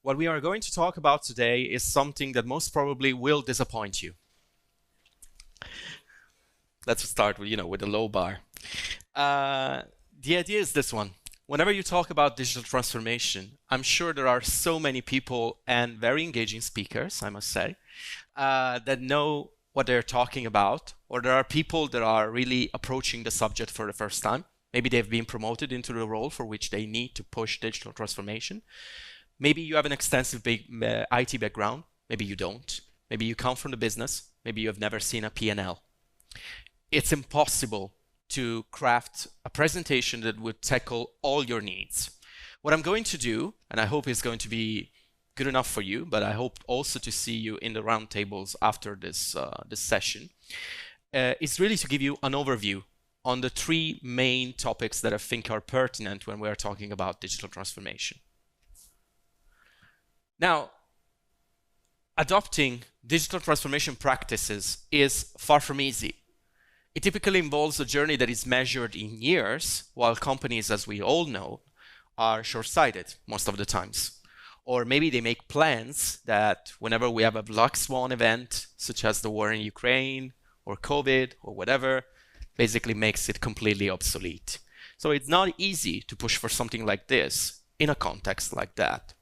What we are going to talk about today is something that most probably will disappoint you. Let's start with, with a low bar. The idea is this one. Whenever you talk about digital transformation, I'm sure there are so many people and very engaging speakers, I must say, that know what they're talking about, or there are people that are really approaching the subject for the first time. Maybe they've been promoted into the role for which they need to push digital transformation. Maybe you have an extensive big IT background. Maybe you don't. Maybe you come from the business. Maybe you have never seen a P&L. It's impossible to craft a presentation that would tackle all your needs. What I'm going to do, and I hope it's going to be good enough for you, but I hope also to see you in the roundtables after this session, is really to give you an overview on the three main topics that I think are pertinent when we're talking about digital transformation. Now, adopting digital transformation practices is far from easy. It typically involves a journey that is measured in years, while companies, as we all know, are short-sighted most of the times. Or maybe they make plans that whenever we have a black swan event, such as the war in Ukraine or COVID or whatever, basically makes it completely obsolete. So it's not easy to push for something like this in a context like that.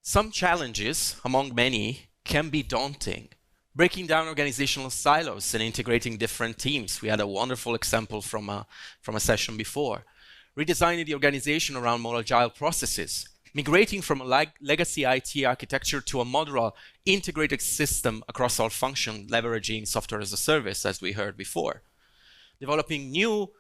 Some challenges, among many, can be daunting. Breaking down organizational silos and integrating different teams. We had a wonderful example from a session before. Redesigning the organization around more agile processes. Migrating from a legacy IT architecture to a modular integrated system across all functions, leveraging software as a service, as we heard before. Developing new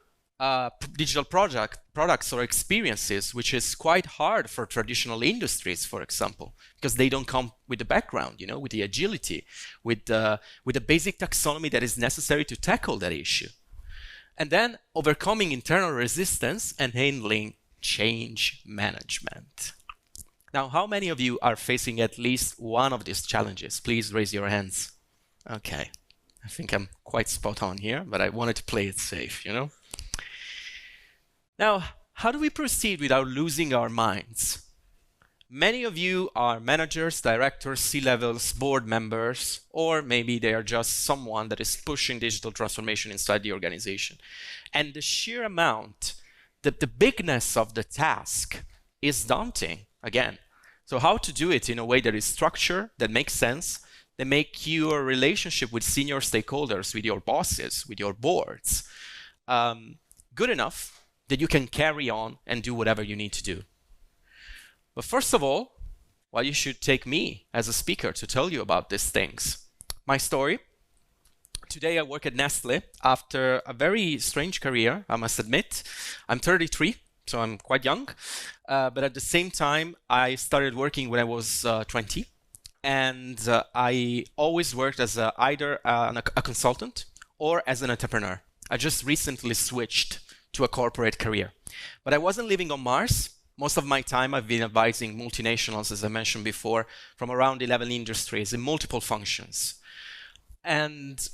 digital products or experiences, which is quite hard for traditional industries, for example, because they don't come with the background, with the agility, with the basic taxonomy that is necessary to tackle that issue. And then overcoming internal resistance and handling change management. Now, how many of you are facing at least one of these challenges? Please raise your hands. Okay, I think I'm quite spot on here, but I wanted to play it safe, Now, how do we proceed without losing our minds? Many of you are managers, directors, C-levels, board members, or maybe they are just someone that is pushing digital transformation inside the organization. And the sheer amount, the bigness of the task is daunting, again. So how to do it in a way that is structured, that makes sense, that make your relationship with senior stakeholders, with your bosses, with your boards, good enough that you can carry on and do whatever you need to do. But first of all, well, you should take me as a speaker to tell you about these things. My story. Today I work at Nestlé after a very strange career, I must admit. I'm 33, so I'm quite young. But at the same time, I started working when I was 20. And I always worked as either a consultant or as an entrepreneur. I just recently switched to a corporate career. But I wasn't living on Mars. Most of my time I've been advising multinationals, as I mentioned before, from around 11 industries in multiple functions. And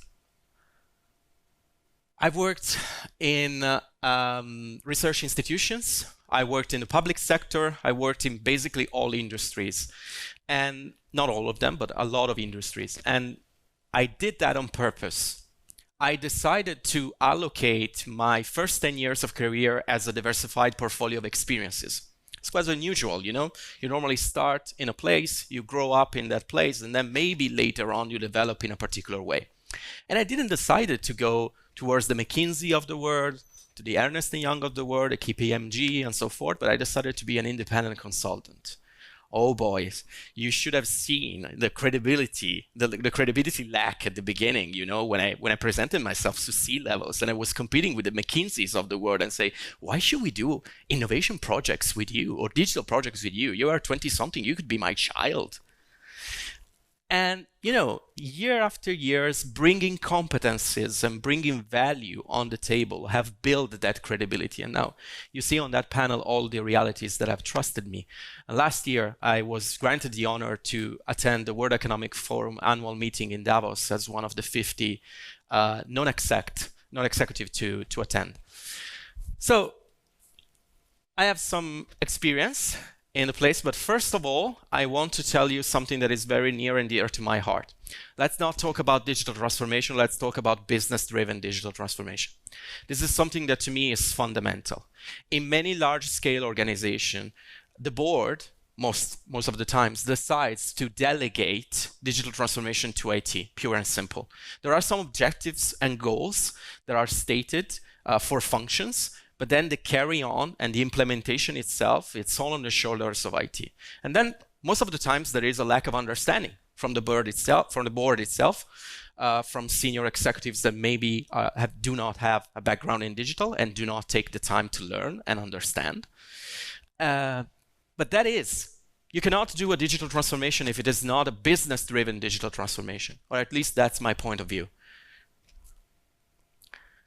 I've worked in research institutions. I worked in the public sector. I worked in basically all industries. And not all of them, but a lot of industries. And I did that on purpose. I decided to allocate my first 10 years of career as a diversified portfolio of experiences. It's quite unusual, You normally start in a place, you grow up in that place, and then maybe later on you develop in a particular way. And I didn't decide to go towards the McKinsey of the world, to the Ernst & Young of the world, the KPMG, and so forth, but I decided to be an independent consultant. Oh boys, you should have seen the credibility, the credibility lack at the beginning, when I presented myself to C-levels and I was competing with the McKinseys of the world and say, why should we do innovation projects with you or digital projects with you? You are 20-something, you could be my child. And, year after years, bringing competences and bringing value on the table have built that credibility. And now you see on that panel all the realities that have trusted me. And last year, I was granted the honor to attend the World Economic Forum annual meeting in Davos as one of the 50 non-executive to attend. So I have some experience in the place, but first of all, I want to tell you something that is very near and dear to my heart. Let's not talk about digital transformation, let's talk about business-driven digital transformation. This is something that to me is fundamental. In many large-scale organizations, the board, most of the times, decides to delegate digital transformation to IT, pure and simple. There are some objectives and goals that are stated for functions, but then the carry on and the implementation itself, it's all on the shoulders of IT. And then most of the times there is a lack of understanding from the board itself, from senior executives that maybe do not have a background in digital and do not take the time to learn and understand. But that is, you cannot do a digital transformation if it is not a business-driven digital transformation, or at least that's my point of view.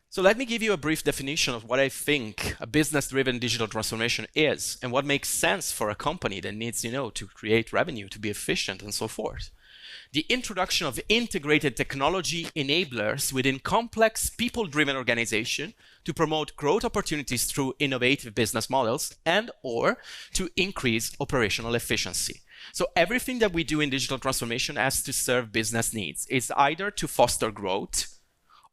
So let me give you a brief definition of what I think a business-driven digital transformation is and what makes sense for a company that needs, to create revenue, to be efficient, and so forth. The introduction of integrated technology enablers within complex people-driven organization to promote growth opportunities through innovative business models and/or to increase operational efficiency. So everything that we do in digital transformation has to serve business needs. It's either to foster growth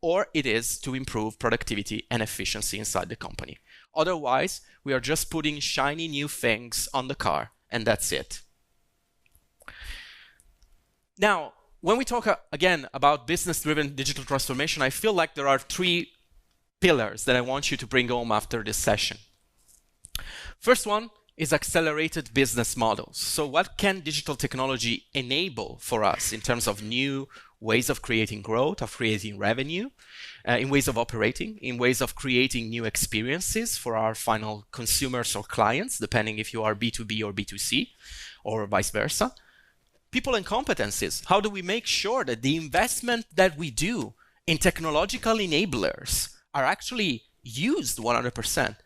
or it is to improve productivity and efficiency inside the company. Otherwise, we are just putting shiny new things on the car, and that's it. Now, when we talk again about business-driven digital transformation, I feel like there are three pillars that I want you to bring home after this session. First one is accelerated business models. So what can digital technology enable for us in terms of new ways of creating growth, of creating revenue, in ways of operating, in ways of creating new experiences for our final consumers or clients, depending if you are B2B or B2C, or vice versa. People and competencies. How do we make sure that the investment that we do in technological enablers are actually used 100%?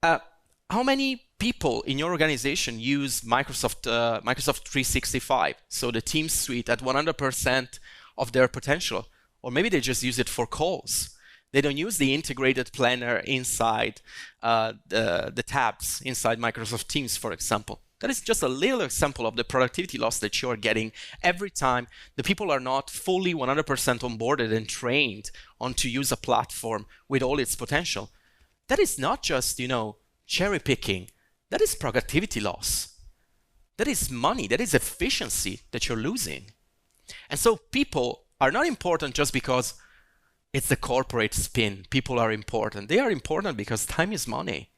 How many people in your organization use Microsoft 365, so the Teams suite at 100% of their potential? Or maybe they just use it for calls. They don't use the integrated planner inside the tabs inside Microsoft Teams, for example. That is just a little example of the productivity loss that you're getting every time the people are not fully 100% onboarded and trained on to use a platform with all its potential. That is not just, cherry picking. That is productivity loss. That is money. That is efficiency that you're losing. And so people are not important just because it's the corporate spin. People are important. They are important because time is money.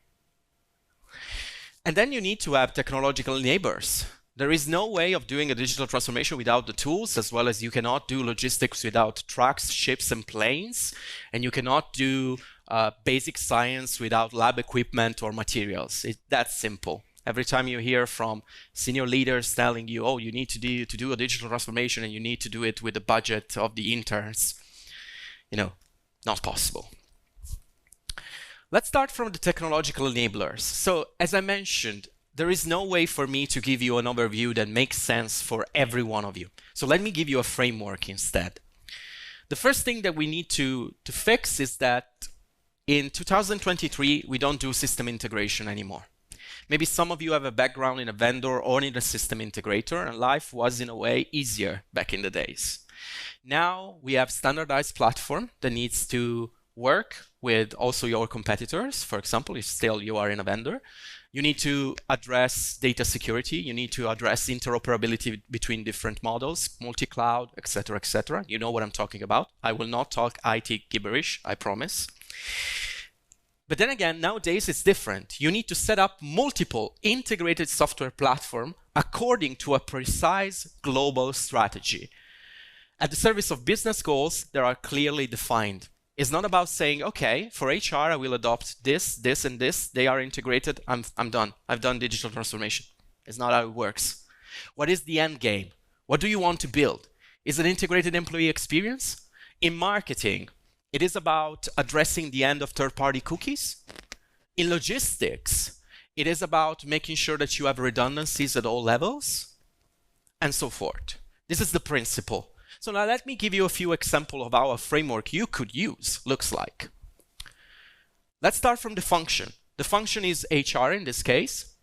And then you need to have technological enablers. There is no way of doing a digital transformation without the tools, as well as you cannot do logistics without trucks, ships, and planes. And you cannot do basic science without lab equipment or materials. It's that simple. Every time you hear from senior leaders telling you, oh, you need to do a digital transformation and you need to do it with the budget of the interns, not possible. Let's start from the technological enablers. So as I mentioned, there is no way for me to give you an overview that makes sense for every one of you. So let me give you a framework instead. The first thing that we need to fix is that in 2023, we don't do system integration anymore. Maybe some of you have a background in a vendor or in a system integrator, and life was in a way easier back in the days. Now we have standardized platform that needs to work with also your competitors. For example, if still you are in a vendor, you need to address data security. You need to address interoperability between different models, multi-cloud, etc., etc. You know what I'm talking about. I will not talk IT gibberish, I promise. But then again, nowadays it's different. You need to set up multiple integrated software platforms according to a precise global strategy. At the service of business goals, they are clearly defined. It's not about saying, okay, for HR, I will adopt this, this, and this. They are integrated. I'm done. I've done digital transformation. It's not how it works. What is the end game? What do you want to build? Is it integrated employee experience? In marketing, it is about addressing the end of third-party cookies. In logistics, it is about making sure that you have redundancies at all levels, and so forth. This is the principle. So now let me give you a few examples of how a framework you could use looks like. Let's start from the function. The function is HR in this case.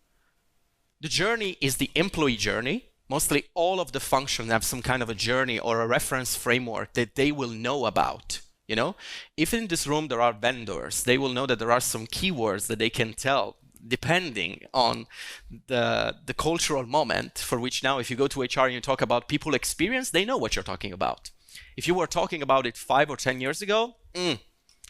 The journey is the employee journey. Mostly all of the functions have some kind of a journey or a reference framework that they will know about. You know, if in this room there are vendors, they will know that there are some keywords that they can tell depending on the cultural moment, for which now if you go to HR and you talk about people experience, they know what you're talking about. If you were talking about it 5 or 10 years ago,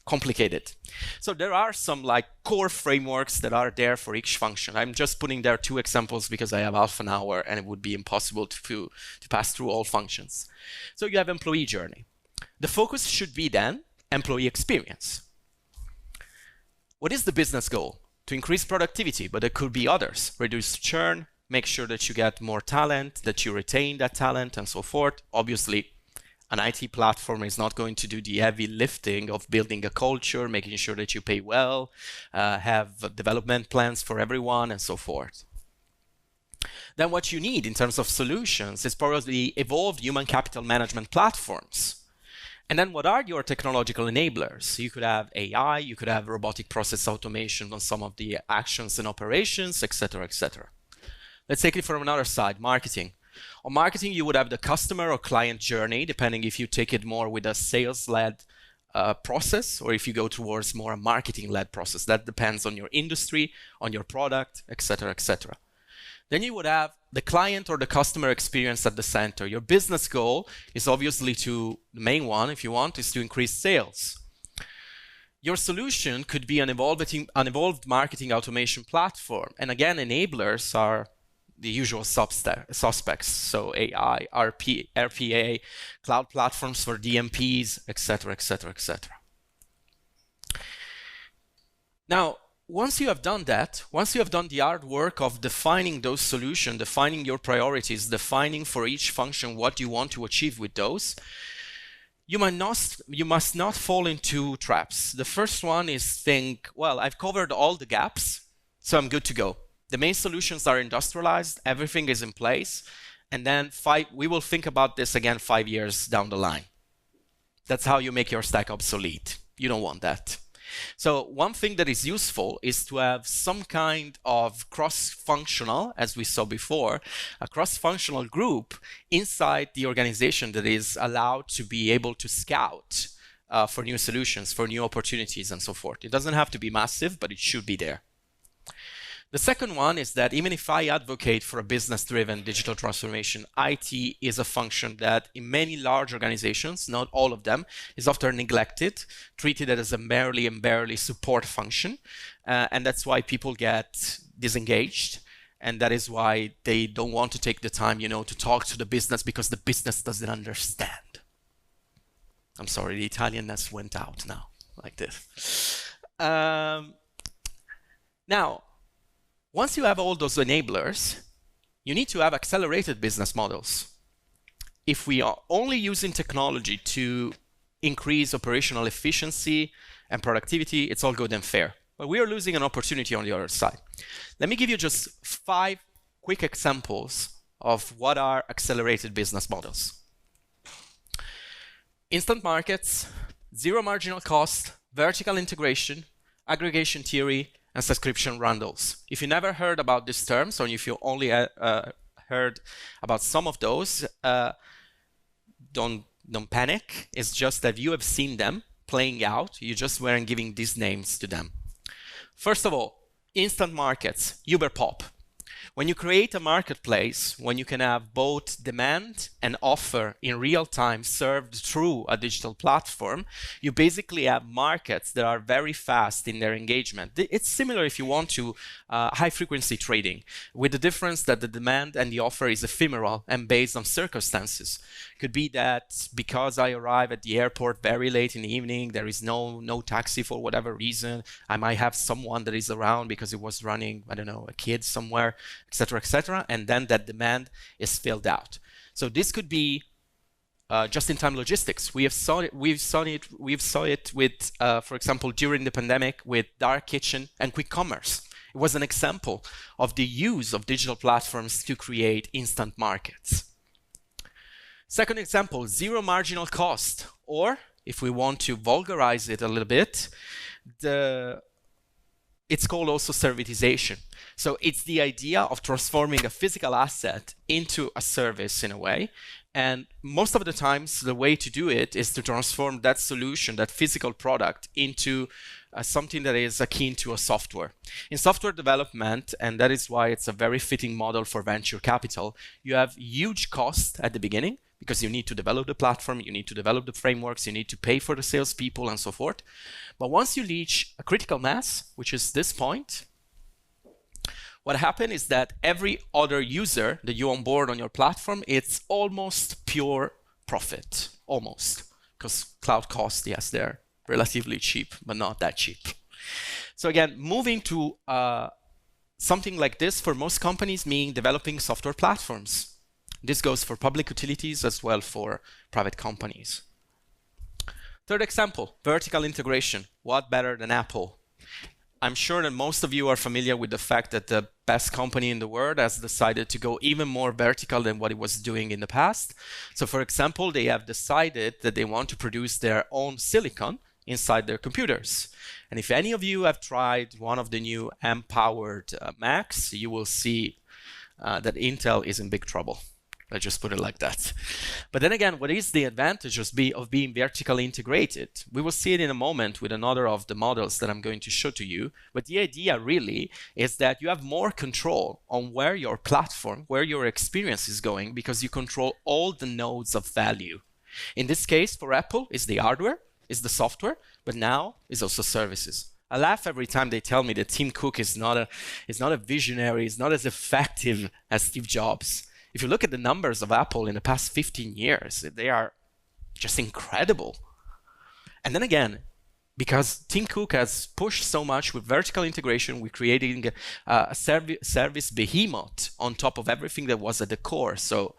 complicated. So there are some like core frameworks that are there for each function. I'm just putting there 2 examples because I have half an hour and it would be impossible to pass through all functions. So you have employee journey. The focus should be then employee experience. What is the business goal? To increase productivity, but there could be others. Reduce churn, make sure that you get more talent, that you retain that talent, and so forth. Obviously, an IT platform is not going to do the heavy lifting of building a culture, making sure that you pay well, have development plans for everyone, and so forth. Then what you need in terms of solutions is probably evolved human capital management platforms. And then what are your technological enablers? You could have AI, you could have robotic process automation on some of the actions and operations, etc., etc. Let's take it from another side, marketing. On marketing, you would have the customer or client journey, depending if you take it more with a sales-led process or if you go towards more a marketing-led process. That depends on your industry, on your product, etc., etc. Then you would have the client or the customer experience at the center. Your business goal is obviously the main one, if you want, is to increase sales. Your solution could be an evolved marketing automation platform. And again, enablers are the usual suspects. So AI, RPA, cloud platforms for DMPs, etc., etc., etc. Now, once you have done that, once you have done the hard work of defining those solutions, defining your priorities, defining for each function what you want to achieve with those, you must not fall into traps. The first one is think, well, I've covered all the gaps, so I'm good to go. The main solutions are industrialized, everything is in place, and then we will think about this again 5 years down the line. That's how you make your stack obsolete. You don't want that. So one thing that is useful is to have some kind of cross-functional, as we saw before, a cross-functional group inside the organization that is allowed to be able to scout for new solutions, for new opportunities, and so forth. It doesn't have to be massive, but it should be there. The second one is that even if I advocate for a business-driven digital transformation, IT is a function that in many large organizations, not all of them, is often neglected, treated as a merely and barely support function. And that's why people get disengaged. And that is why they don't want to take the time, to talk to the business because the business doesn't understand. I'm sorry, the Italianness went out now, like this. Now, once you have all those enablers, you need to have accelerated business models. If we are only using technology to increase operational efficiency and productivity, it's all good and fair. But we are losing an opportunity on the other side. Let me give you just 5 quick examples of what are accelerated business models. Instant markets, zero marginal cost, vertical integration, aggregation theory, and subscription bundles. If you never heard about these terms, or if you only heard about some of those, don't panic. It's just that you have seen them playing out. You just weren't giving these names to them. First of all, instant markets, Uber Pop. When you create a marketplace, when you can have both demand and offer in real time served through a digital platform, you basically have markets that are very fast in their engagement. It's similar if you want to high frequency trading, with the difference that the demand and the offer is ephemeral and based on circumstances. Could be that because I arrive at the airport very late in the evening, there is no taxi for whatever reason. I might have someone that is around because it was running, I don't know, a kid somewhere, etc., and then that demand is filled out. So this could be just-in-time logistics. We've saw it with, for example, during the pandemic with dark kitchen and quick commerce. It was an example of the use of digital platforms to create instant markets. Second example, zero marginal cost, or if we want to vulgarize it a little bit, the it's called also servitization. So it's the idea of transforming a physical asset into a service in a way. And most of the times, the way to do it is to transform that solution, that physical product, into something that is akin to a software. In software development, and that is why it's a very fitting model for venture capital, you have huge costs at the beginning because you need to develop the platform, you need to develop the frameworks, you need to pay for the salespeople and so forth. But once you reach a critical mass, which is this point, what happens is that every other user that you onboard on your platform, it's almost pure profit, almost, because cloud costs, yes, they're relatively cheap, but not that cheap. So again, moving to something like this for most companies means developing software platforms. This goes for public utilities as well for private companies. Third example, vertical integration. What better than Apple? I'm sure that most of you are familiar with the fact that the best company in the world has decided to go even more vertical than what it was doing in the past. So for example, they have decided that they want to produce their own silicon inside their computers. And if any of you have tried one of the new M-powered Macs, you will see that Intel is in big trouble. Let's just put it like that. But then again, what is the advantage of being vertically integrated? We will see it in a moment with another of the models that I'm going to show to you. But the idea really is that you have more control on where your platform, where your experience is going, because you control all the nodes of value. In this case, for Apple, it's the hardware, it's the software, but now it's also services. I laugh every time they tell me that Tim Cook is not a visionary, is not as effective as Steve Jobs. If you look at the numbers of Apple in the past 15 years, they are just incredible. And then again, because Tim Cook has pushed so much with vertical integration, we're creating a service behemoth on top of everything that was at the core. So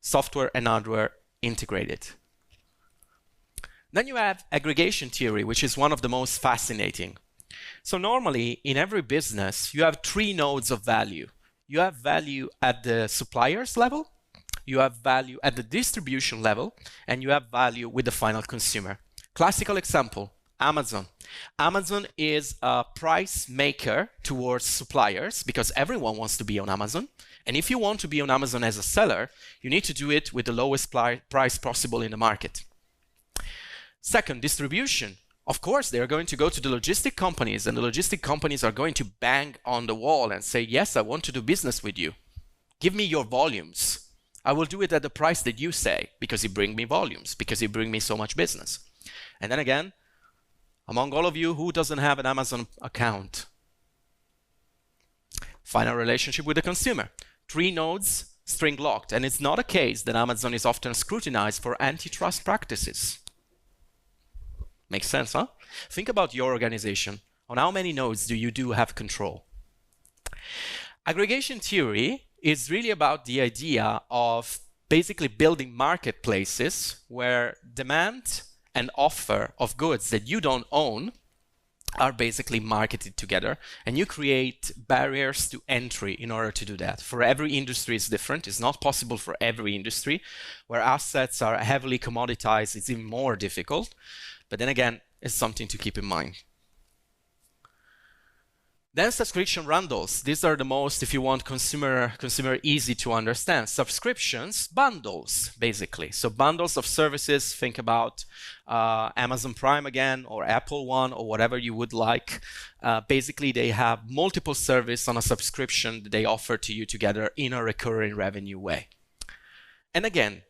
software and hardware integrated. Then you have aggregation theory, which is one of the most fascinating. So normally in every business, you have 3 nodes of value. You have value at the suppliers level, you have value at the distribution level, and you have value with the final consumer. Classical example, Amazon. Amazon is a price maker towards suppliers because everyone wants to be on Amazon. And if you want to be on Amazon as a seller, you need to do it with the lowest price possible in the market. Second, distribution. Of course, they are going to go to the logistic companies, and the logistic companies are going to bang on the wall and say, yes, I want to do business with you. Give me your volumes. I will do it at the price that you say, because you bring me volumes, because you bring me so much business. And then again, among all of you, who doesn't have an Amazon account? Final relationship with the consumer. 3 nodes, string locked. And it's not a case that Amazon is often scrutinized for antitrust practices. Makes sense, huh? Think about your organization. On how many nodes do you have control? Aggregation theory is really about the idea of basically building marketplaces where demand and offer of goods that you don't own are basically marketed together, and you create barriers to entry in order to do that. For every industry it's different. It's not possible for every industry. Where assets are heavily commoditized, it's even more difficult. But then again, it's something to keep in mind. Then subscription bundles. These are the most, if you want, consumer easy to understand. Subscriptions, bundles, basically. So bundles of services, think about Amazon Prime again, or Apple One, or whatever you would like. Basically, they have multiple services on a subscription that they offer to you together in a recurring revenue way. And again,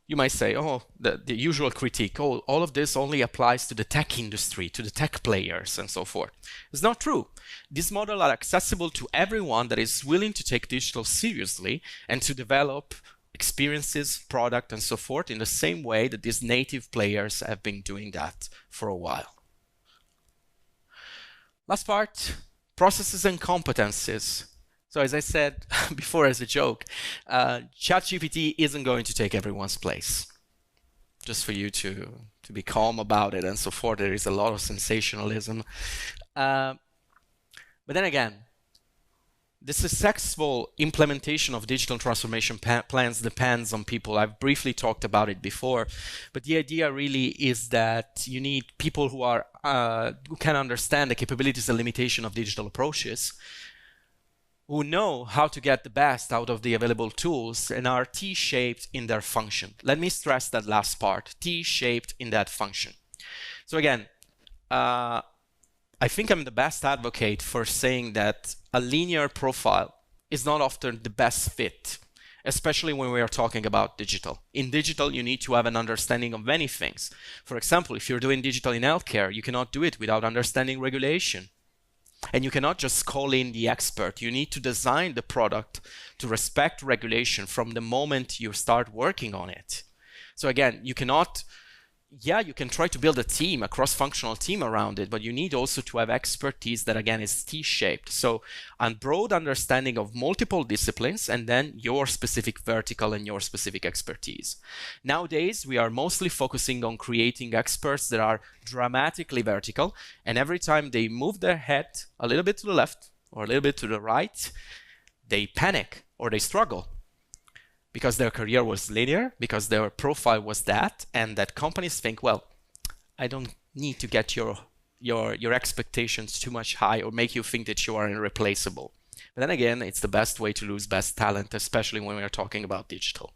you might say, oh, the usual critique, oh, all of this only applies to the tech industry, to the tech players, and so forth. It's not true. These models are accessible to everyone that is willing to take digital seriously and to develop experiences, product, and so forth in the same way that these native players have been doing that for a while. Last part, processes and competences. So as I said before as a joke, ChatGPT isn't going to take everyone's place. Just for you to be calm about it and so forth. There is a lot of sensationalism. But then again, the successful implementation of digital transformation plans depends on people. I've briefly talked about it before, but the idea really is that you need people who are who can understand the capabilities and limitation of digital approaches, who know how to get the best out of the available tools and are T-shaped in their function. Let me stress that last part, T-shaped in that function. So again, I think I'm the best advocate for saying that a linear profile is not often the best fit, especially when we are talking about digital. In digital, you need to have an understanding of many things. For example, if you're doing digital in healthcare, you cannot do it without understanding regulation. And you cannot just call in the expert. You need to design the product to respect regulation from the moment you start working on it. So again, you cannot, you can try to build a team, a cross-functional team around it, but you need also to have expertise that again is T-shaped. So a broad understanding of multiple disciplines and then your specific vertical and your specific expertise. Nowadays, we are mostly focusing on creating experts that are dramatically vertical, and every time they move their head a little bit to the left or a little bit to the right, they panic or they struggle, because their career was linear, because their profile was that, and that companies think, well, I don't need to get your expectations too much high or make you think that you are irreplaceable. But then again, it's the best way to lose best talent, especially when we are talking about digital.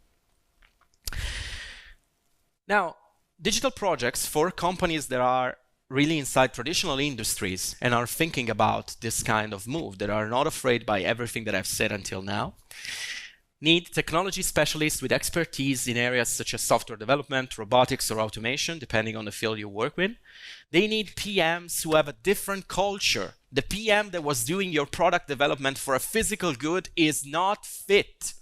Now, digital projects for companies that are really inside traditional industries and are thinking about this kind of move, that are not afraid by everything that I've said until now, need technology specialists with expertise in areas such as software development, robotics, or automation, depending on the field you work with. They need PMs who have a different culture. The PM that was doing your product development for a physical good is not fit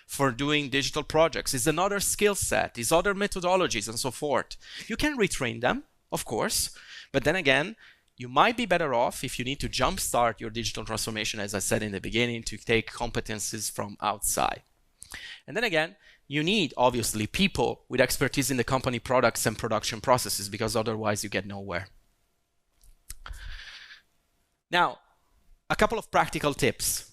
for doing digital projects. It's another skill set, it's other methodologies, and so forth. You can retrain them, of course, but then again, you might be better off if you need to jumpstart your digital transformation, as I said in the beginning, to take competences from outside. And then again, you need, obviously, people with expertise in the company products and production processes, because otherwise you get nowhere. Now, a couple of practical tips.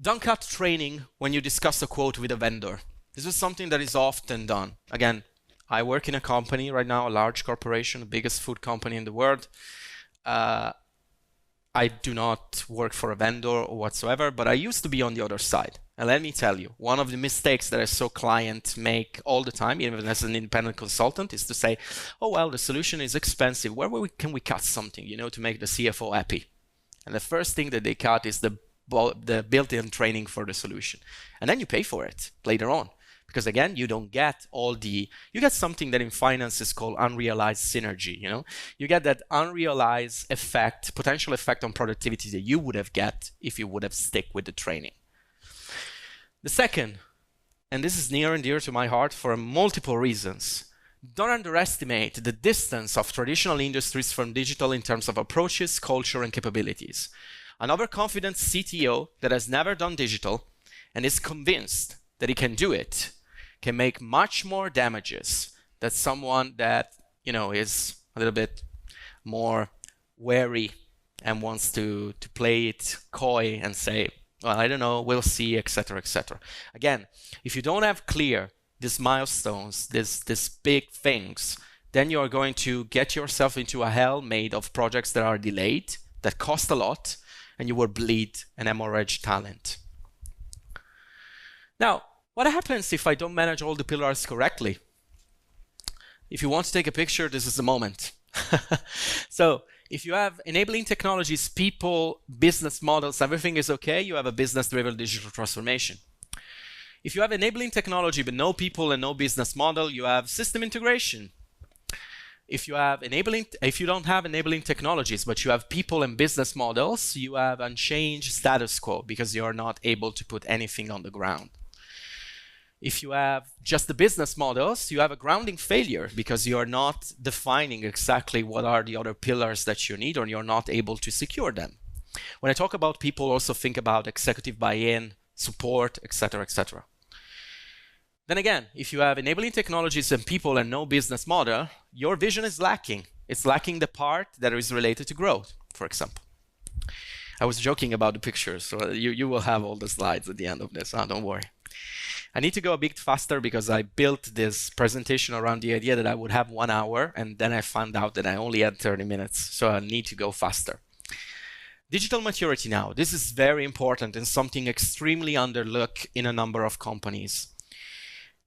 Don't cut training when you discuss a quote with a vendor. This is something that is often done. Again, I work in a company right now, a large corporation, the biggest food company in the world. I do not work for a vendor or whatsoever, but I used to be on the other side. And let me tell you, one of the mistakes that I saw clients make all the time, even as an independent consultant, is to say, oh, well, the solution is expensive. Where can we cut something, to make the CFO happy? And the first thing that they cut is the built-in training for the solution. And then you pay for it later on. Because again, you don't get you get something that in finance is called unrealized synergy, You get that unrealized effect, potential effect on productivity that you would have get if you would have stick with the training. The second, and this is near and dear to my heart for multiple reasons, don't underestimate the distance of traditional industries from digital in terms of approaches, culture, and capabilities. An overconfident CTO that has never done digital and is convinced that he can do it can make much more damages than someone that is a little bit more wary and wants to play it coy and say, well, I don't know, we'll see, etc., etc. Again, if you don't have clear these milestones, these big things, then you are going to get yourself into a hell made of projects that are delayed, that cost a lot, and you will bleed and hemorrhage talent. Now, what happens if I don't manage all the pillars correctly? If you want to take a picture, this is the moment. So, if you have enabling technologies, people, business models, everything is okay, you have a business-driven digital transformation. If you have enabling technology but no people and no business model, you have system integration. If you don't have enabling technologies but you have people and business models, you have unchanged status quo because you are not able to put anything on the ground. If you have just the business models, you have a grounding failure because you are not defining exactly what are the other pillars that you need, or you're not able to secure them. When I talk about people, also think about executive buy-in, support, etc., etc. Then again, if you have enabling technologies and people and no business model, your vision is lacking. It's lacking the part that is related to growth, for example. I was joking about the pictures, so you will have all the slides at the end of this. Don't worry. I need to go a bit faster because I built this presentation around the idea that I would have 1 hour, and then I found out that I only had 30 minutes, so I need to go faster. Digital maturity now. This is very important and something extremely underlooked in a number of companies.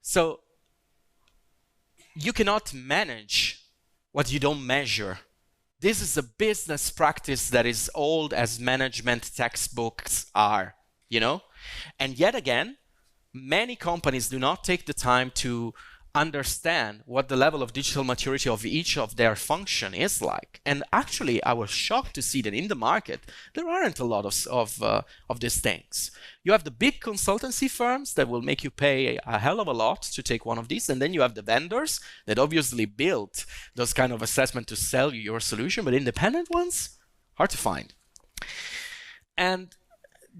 So you cannot manage what you don't measure. This is a business practice that is old as management textbooks are, you know? And yet again, many companies do not take the time to understand what the level of digital maturity of each of their function is like. And actually, I was shocked to see that in the market, there aren't a lot of these things. You have the big consultancy firms that will make you pay a hell of a lot to take one of these. And then you have the vendors that obviously build those kind of assessment to sell you your solution, but independent ones, hard to find. And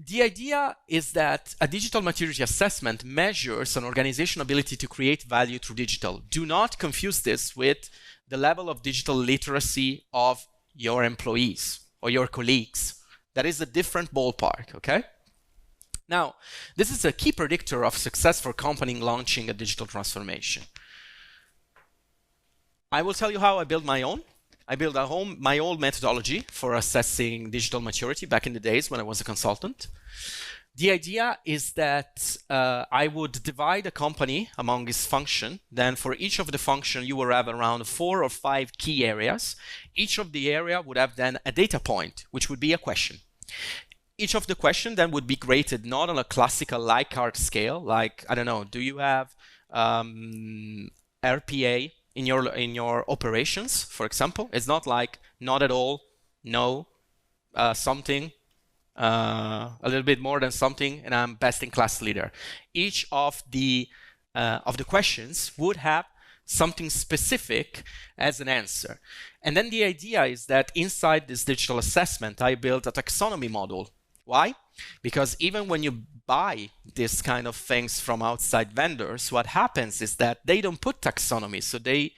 the idea is that a digital maturity assessment measures an organization's ability to create value through digital. Do not confuse this with the level of digital literacy of your employees or your colleagues. That is a different ballpark, okay? Now, this is a key predictor of success for company launching a digital transformation. I will tell you how I built my own. I built my old methodology for assessing digital maturity back in the days when I was a consultant. The idea is that I would divide a company among its function. Then for each of the function, you will have around 4 or 5 key areas. Each of the area would have then a data point, which would be a question. Each of the question then would be graded not on a classical Likert scale, like, I don't know, do you have RPA in your operations, for example? It's not like not at all, no, something, a little bit more than something, and I'm best in class leader. Each of the questions would have something specific as an answer. And then the idea is that inside this digital assessment, I built a taxonomy model. Why? Because even when you buy this kind of things from outside vendors, what happens is that they don't put taxonomy. So they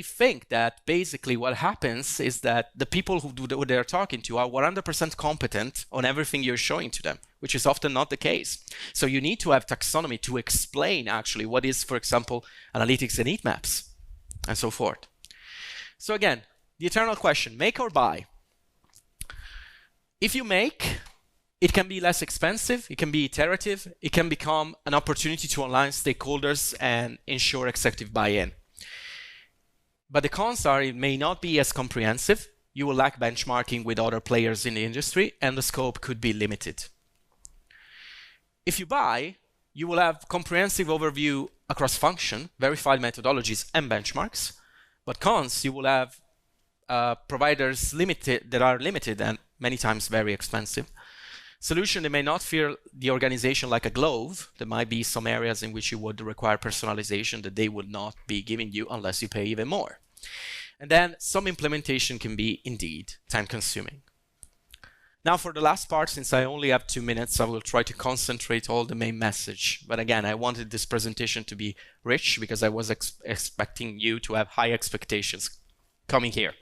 think that basically what happens is that the people who they're talking to are 100% competent on everything you're showing to them, which is often not the case. So you need to have taxonomy to explain actually what is, for example, analytics and heat maps and so forth. So again, the eternal question, make or buy? If you make, it can be less expensive, it can be iterative, it can become an opportunity to align stakeholders and ensure executive buy-in. But the cons are it may not be as comprehensive, you will lack benchmarking with other players in the industry, and the scope could be limited. If you buy, you will have comprehensive overview across function, verified methodologies, and benchmarks. But cons, you will have providers that are limited and many times very expensive. Solution, they may not feel the organization like a glove. There might be some areas in which you would require personalization that they would not be giving you unless you pay even more. And then some implementation can be indeed time consuming. Now for the last part, since I only have 2 minutes, I will try to concentrate all the main message. But again, I wanted this presentation to be rich because I was expecting you to have high expectations coming here.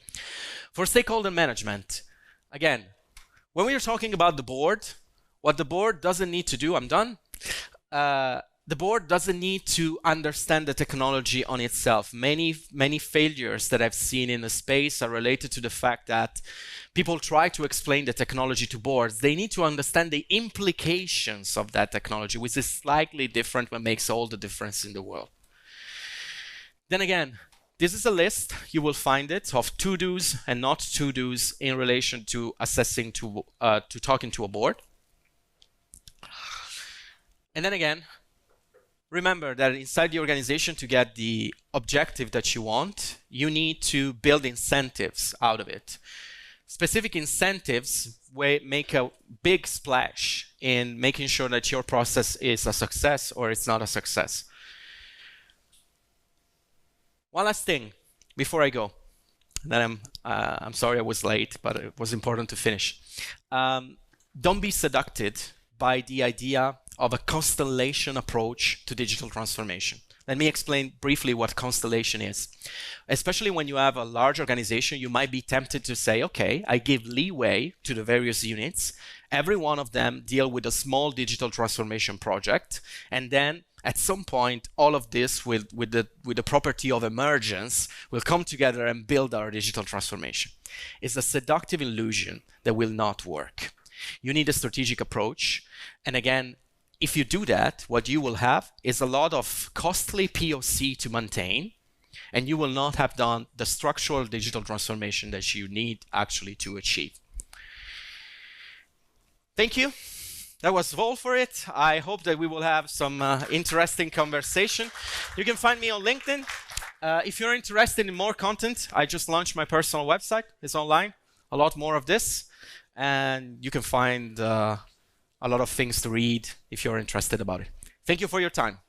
For stakeholder management, again, when we are talking about the board, what the board doesn't need to do, I'm done. The board doesn't need to understand the technology on itself. Many failures that I've seen in the space are related to the fact that people try to explain the technology to boards. They need to understand the implications of that technology, which is slightly different, but makes all the difference in the world. Then again, this is a list, you will find it, of to-dos and not to-dos in relation to assessing to talking to a board. And then again, remember that inside the organization, to get the objective that you want, you need to build incentives out of it. Specific incentives make a big splash in making sure that your process is a success or it's not a success. One last thing before I go. And then I'm sorry I was late, but it was important to finish. Don't be seduced by the idea of a constellation approach to digital transformation. Let me explain briefly what constellation is. Especially when you have a large organization, you might be tempted to say, okay, I give leeway to the various units. Every one of them deal with a small digital transformation project. And then at some point, all of this with the property of emergence will come together and build our digital transformation. It's a seductive illusion that will not work. You need a strategic approach. And again, if you do that, what you will have is a lot of costly POC to maintain, and you will not have done the structural digital transformation that you need actually to achieve. Thank you. That was all for it. I hope that we will have some interesting conversation. You can find me on LinkedIn. If you're interested in more content, I just launched my personal website. It's online, a lot more of this. And you can find a lot of things to read if you're interested about it. Thank you for your time.